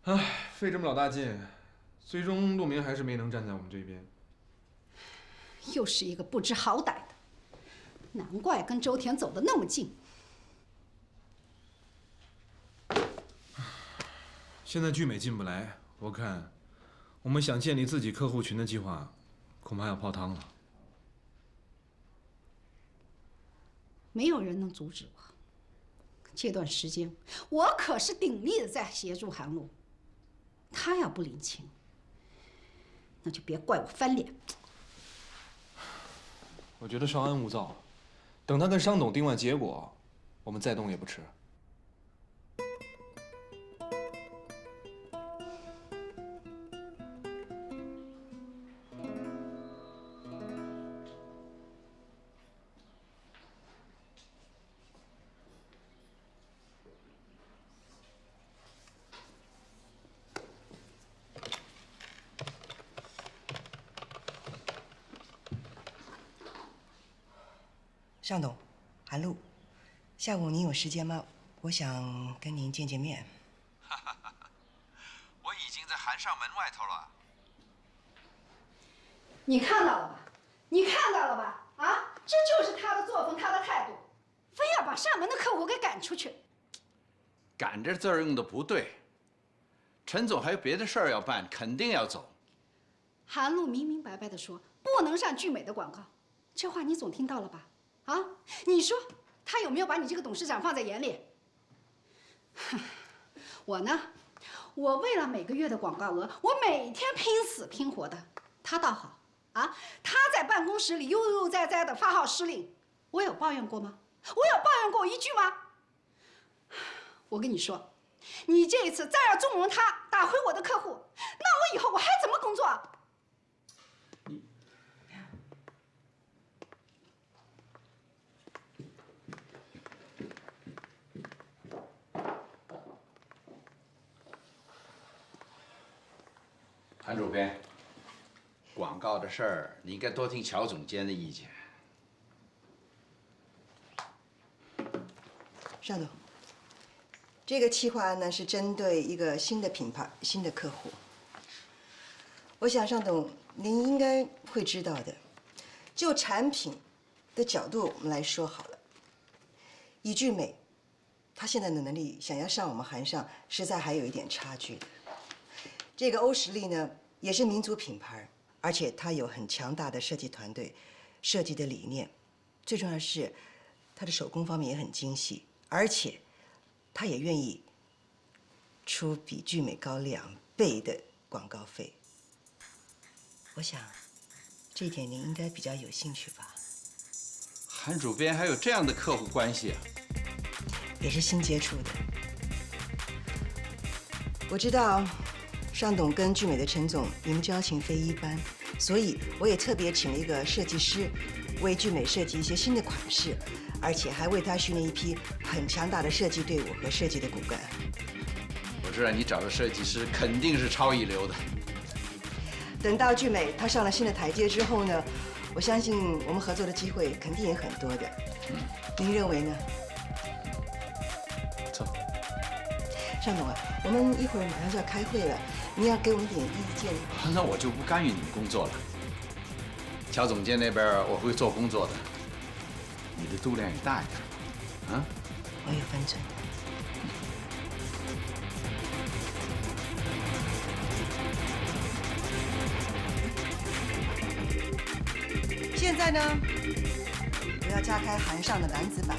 唉，费这么老大劲，最终陆明还是没能站在我们这边。又是一个不知好歹的，难怪跟周田走得那么近。现在聚美进不来，我看我们想建立自己客户群的计划，恐怕要泡汤了。没有人能阻止我。这段时间，我可是鼎力的在协助韩露。他要不领情，那就别怪我翻脸。我觉得稍安勿躁，等他跟商董定完结果，我们再动也不迟。尚董，韩露，下午您有时间吗？我想跟您见面。我已经在韩上门外头了。你看到了吧？你看到了吧？啊，这就是他的作风，他的态度，非要把上门的客户给赶出去。赶这字儿用的不对，陈总还有别的事儿要办，肯定要走。韩露明明白白的说不能上聚美的广告，这话你总听到了吧？啊，你说他有没有把你这个董事长放在眼里？我呢，我为了每个月的广告额，我每天拼死拼活的。他倒好啊，他在办公室里悠悠哉哉的发号施令，我有抱怨过吗？我有抱怨过一句吗？我跟你说，你这一次再要纵容他打回我的客户，那我以后我还怎么工作？韩主编，广告的事儿你应该多听乔总监的意见。尚董，这个企划案呢是针对一个新的品牌、新的客户。我想尚董您应该会知道的，就产品的角度我们来说好了。以聚美，它现在的能力想要上我们韩上，实在还有一点差距的。这个欧实力呢，也是民族品牌，而且它有很强大的设计团队，设计的理念，最重要的是，它的手工方面也很精细，而且，它也愿意出比聚美高2倍的广告费。我想，这一点您应该比较有兴趣吧？韩主编还有这样的客户关系啊？也是新接触的。我知道。尚董跟聚美的陈总，你们交情非一般，所以我也特别请了一个设计师，为聚美设计一些新的款式，而且还为他训练一批很强大的设计队伍和设计的骨干。我知道你找的设计师肯定是超一流的。等到聚美他上了新的台阶之后呢，我相信我们合作的机会肯定也很多的。您认为呢？走。尚董啊，我们一会儿马上就要开会了。你要给我们点意见。那我就不干预你们工作了。乔总监那边我会做工作的，你的度量也大一点，啊？我有分寸的。现在呢，我要加开韩上的男子版，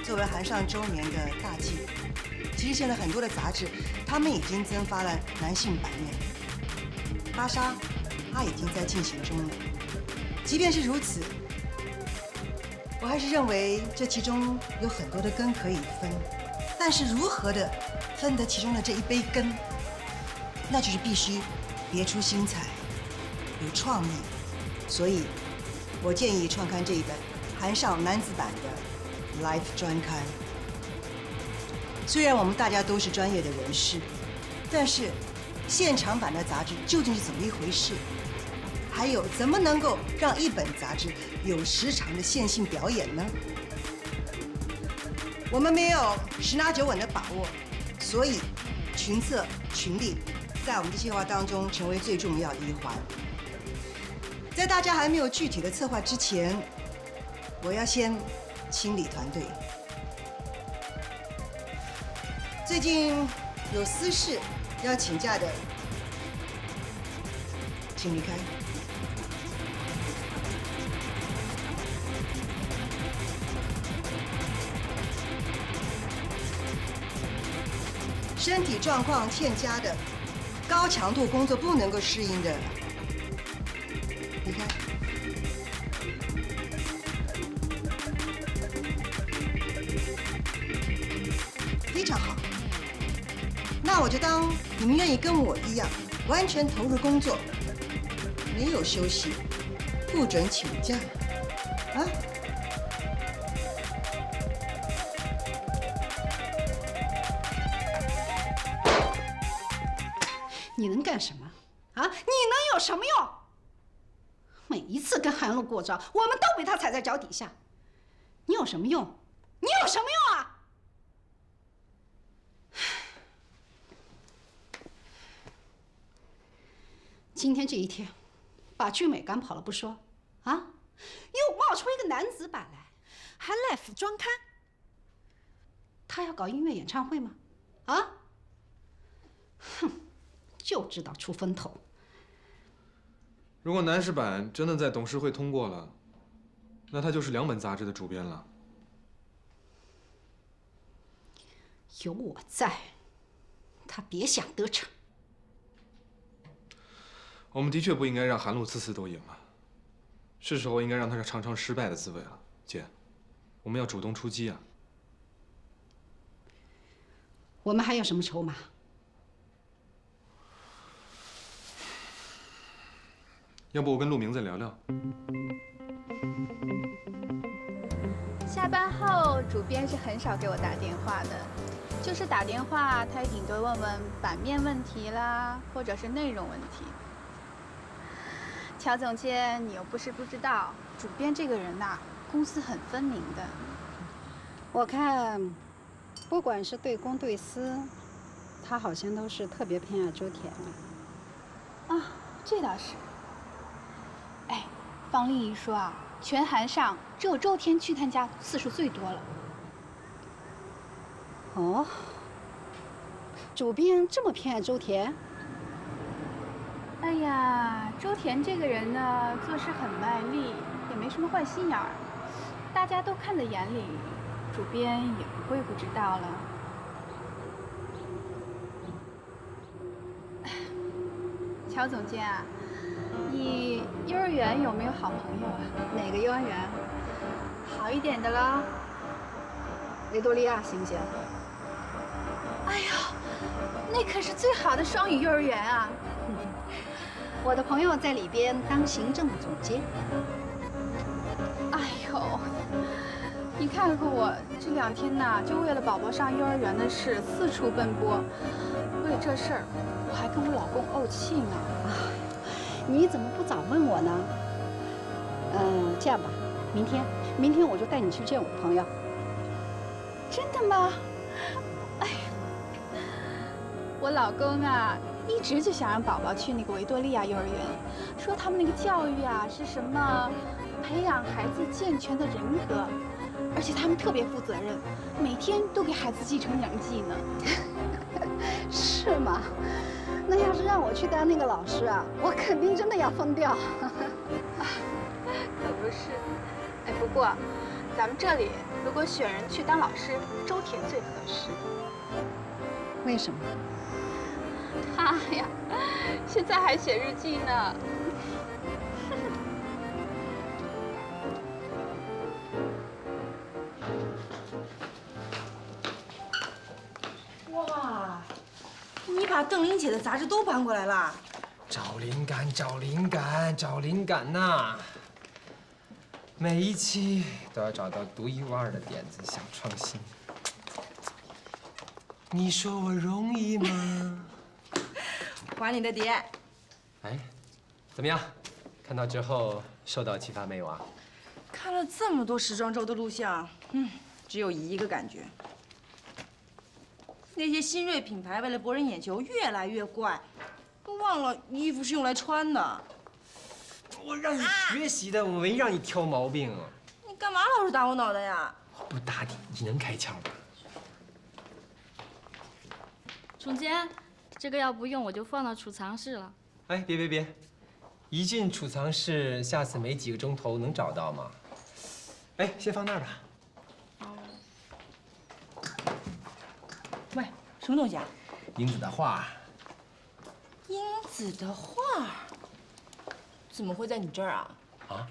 作为韩上周年的大祭。其实现在很多的杂志，他们已经增发了男性版面。芭莎，它已经在进行中了。即便是如此，我还是认为这其中有很多的羹可以分，但是如何的分得其中的这一杯羹，那就是必须别出心裁，有创意。所以，我建议创刊这一本韩上男子版的 Life 专刊。虽然我们大家都是专业的人士，但是现场版的杂志究竟是怎么一回事？还有，怎么能够让一本杂志有时长的线性表演呢？我们没有10拿9稳的把握，所以群策群力，在我们的计划当中成为最重要的一环。在大家还没有具体的策划之前，我要先清理团队。最近有私事要请假的，请离开。身体状况欠佳的、高强度工作不能够适应的，离开。非常好，那我就当你们愿意跟我一样，完全投入工作，没有休息，不准请假，啊？你能干什么？啊，你能有什么用？每一次跟韩露过招，我们都被他踩在脚底下。你有什么用？你有什么用啊？今天这一天，把俊美赶跑了不说，啊，又冒出一个男子版来，还赖服装刊。他要搞音乐演唱会吗？啊？哼！就知道出风头。如果男士版真的在董事会通过了，那他就是2本杂志的主编了。有我在，他别想得逞。我们的确不应该让韩露次次都赢了，是时候应该让他尝尝失败的滋味了。姐，我们要主动出击啊！我们还有什么筹码？要不我跟陆明再聊聊？下班后，主编是很少给我打电话的，就是打电话，他也顶多问问版面问题啦，或者是内容问题。乔总监，你又不是不知道，主编这个人呐，公私很分明的。我看，不管是对公对私，他好像都是特别偏爱周田了。啊，这倒是。哎，方丽姨说啊，全韩上只有周田去他家次数最多了。哦，主编这么偏爱周田？哎呀，周田这个人呢，做事很卖力，也没什么坏心眼儿，大家都看在眼里，主编也不会不知道了。乔总监啊，你幼儿园有没有好朋友啊？哪个幼儿园？好一点的啦。维多利亚行不行？哎呀，那可是最好的双语幼儿园啊！我的朋友在里边当行政总监。哎呦，你看看我这2天呐，就为了宝宝上幼儿园的事四处奔波，为了这事儿，我还跟我老公怄气呢。啊，你怎么不早问我呢？这样吧，明天我就带你去见我的朋友。真的吗？哎呀，我老公啊，一直就想让宝宝去那个维多利亚幼儿园，说他们那个教育啊是什么，培养孩子健全的人格，而且他们特别负责任，每天都给孩子继承阳技呢。是吗？那要是让我去当那个老师啊，我肯定真的要疯掉。可不是，哎，不过咱们这里如果选人去当老师，周田最合适。为什么？他呀，现在还写日记呢。哇，你把邓玲姐的杂志都搬过来了？找灵感，找灵感，找灵感呐！每一期都要找到独一无二的点子，想创新。你说我容易吗？还你的碟。哎，怎么样？看到之后受到启发没有啊？看了这么多时装周的录像，只有一个感觉，那些新锐品牌为了博人眼球，越来越怪，都忘了衣服是用来穿的。我让你学习的，我没让你挑毛病啊。你干嘛老是打我脑袋呀？我不打你，你能开窍吗？总监，这个要不用我就放到储藏室了。哎，别，一进储藏室，下次没几个钟头能找到吗？哎，先放那儿吧。喂，什么东西啊？英子的画。英子的画，怎么会在你这儿啊？啊，